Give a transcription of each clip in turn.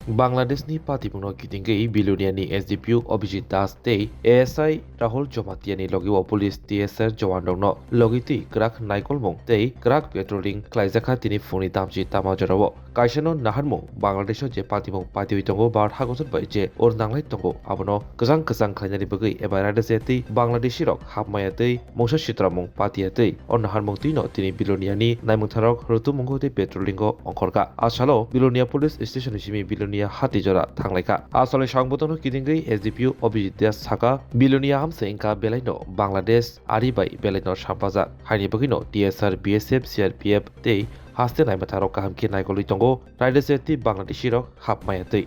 बांग्लादेशनि पातिपुनो गिदिंगै बिलुनियानि एसडिपिउ अभिजित दास तै ASI Rahul जमातियानि लगिव police TSR जवान दंनो लगिति क्राक नाइकलमुं तै क्राक पेट्रोलिंग क्लाइजाखा तिनि फुंनि दामजि तामाजराव काइसानो नाहारमुं बांग्लादेशो जे पातिमुं पातिवि दंगो बार हागोजन बाय जे और नांलाय दंगो आबनो गोजां गोजां खायनानि बगै एबा रायदाजेति बांग्लादेशी रक हाबमाया तै मौसा चित्रामुं पातिया तै और नाहारमुं तिनो तिनि बिलुनियानि नाइमुंथारक रुतुमुंगो तै पेट्रोलिंगो अंखरका आसालो बिलुनिया पुलिस स्टेशन सिमी बिलुनिया हातिजरा थांलायका आसले सांबोतनो किदिंगै एसडिपिउ अभिजित दास साका बिलुनिया हामसे इंका बेलाइनो बांग्लादेश आरिबाय बेलाइनो सामपाजा हाइनि बगिनो टीएसआर बीएसएफ सीआरपीएफ तै हास्ते नाइमाथारक काहामके नायगलि दंगो रायदाजेति बांग्लादेशी रक हाबमाया तै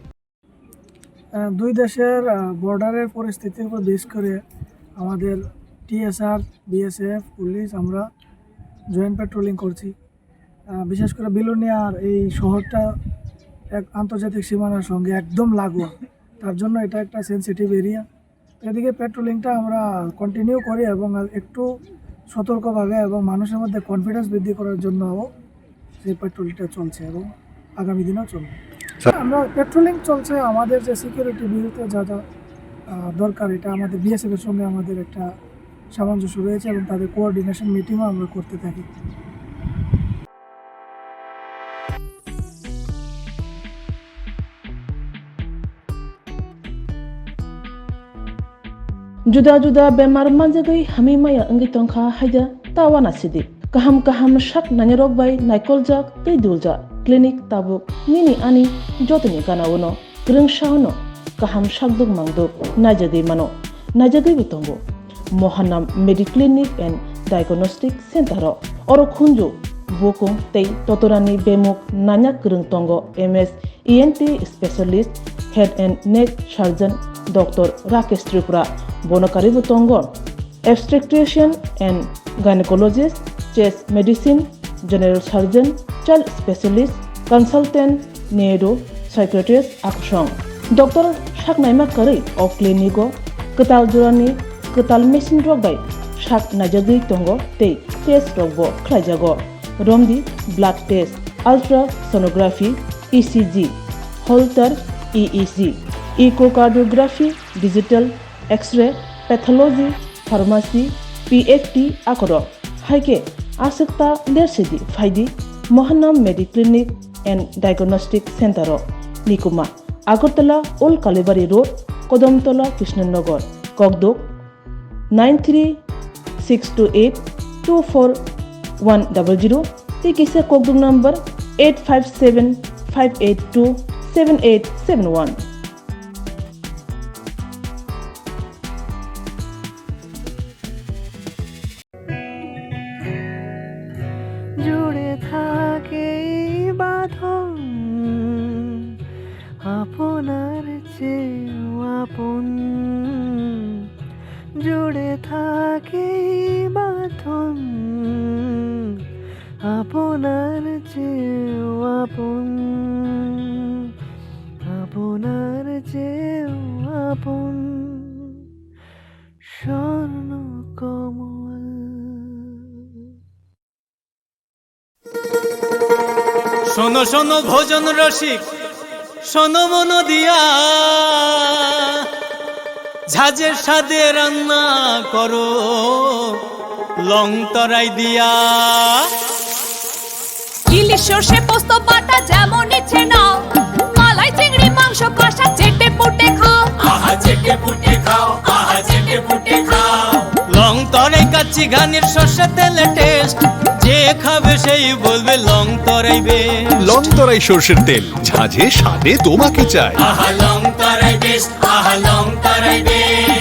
দুই দেশের বর্ডারের পরিস্থিতির উপর বেস করে আমাদের টিএসআর বিএসএফ পুলিশ আমরা জয়েন্ট পেট্রোলিং করছি। বিশেষ করে বিলোনিয়ার এই শহরটা এক আন্তর্জাতিক সীমানার সঙ্গে একদম লাগোয়া, তার জন্য এটা একটা সেন্সিটিভ এরিয়া। এদিকে পেট্রোলিংটা আমরা কন্টিনিউ করি এবং একটু সতর্কভাবে এবং মানুষের মধ্যে কনফিডেন্স বৃদ্ধি করার জন্য সেই পেট্রোলিংটা চলছে এবং আগামী দিনেও চলবে। আমরা পেট্রোলিং চলছে, আমাদের যে সিকিউরিটি বিরুদ্ধে যা যা দরকার এটা আমাদের বিএসএফের সঙ্গে আমাদের একটা সামঞ্জস্য রয়েছে এবং তাদের কোঅর্ডিনেশন মিটিংও আমরা করতে থাকি। जुदा-जुदा बेमार मानजागै हामी माया अंगि तंखा हायदा तावाना सिदि kaham kaham shak nanyarok bai naikolJak tei dulja clinic tabuk nini ani jotoni ganawono grengshauno kaham shakduk mangduk najagei mano najagei bitongo mohanam mediclinic and diagnostic center oro khunju bokong tei totorani bemuk nanyak greng tongo ms ENT specialist head and neck surgeon Dr. Rakesh Tripura bonokari butongo obstetrician and gynecologist chest medicine general surgeon child specialist consultant neuro psychiatrist aksong Dr. Shaknaima Kari of clinico ketal jurani ketal machine rogbai shak najagi tongo tei test rogbo khlaijago romdi blood test ultrasonography ECG holter EEG echocardiography digital x-ray pathology pharmacy PFT akoro haike asekta dersidi faidi mohanam mediclinic and diagnostic center nikuma agartala old kalibari road kodamtola krishnanagar kogdok 9362824100 tikise kogdok number 8575827871 জুড়ে থাকে বাঁধন আপনার চেয়েও আপন জুড়ে থাকে বাঁধন আপনার চেয়েও আপন আপনার চেয়েও আপন স্বর্ণ কমল। শোনো শোনো ভোজন রসিক শোনো মন দিয়া ঝাঁঝের স্বাদে রান্না করো লং তরাই দিয়া ইলিশ সর্ষে পোস্ত বাটা যেমন ইচ্ছে নাও মালাই চিংড়ি মাংস কষা চেটে পুটে খাও আহা চেটে পুটে খাও আহা চেটে পুটে খাও লং তরাই কাচ্চি ঘানির সর্ষে তেলে টেস্ট যে খাবে সেই বলবে লং তরাইবে লং তরাই সরষের তেল ঝাঁঝে স্বাদে তোমাকে চাই আহা লং তরাই বেশ আহা লং তরাই বেশ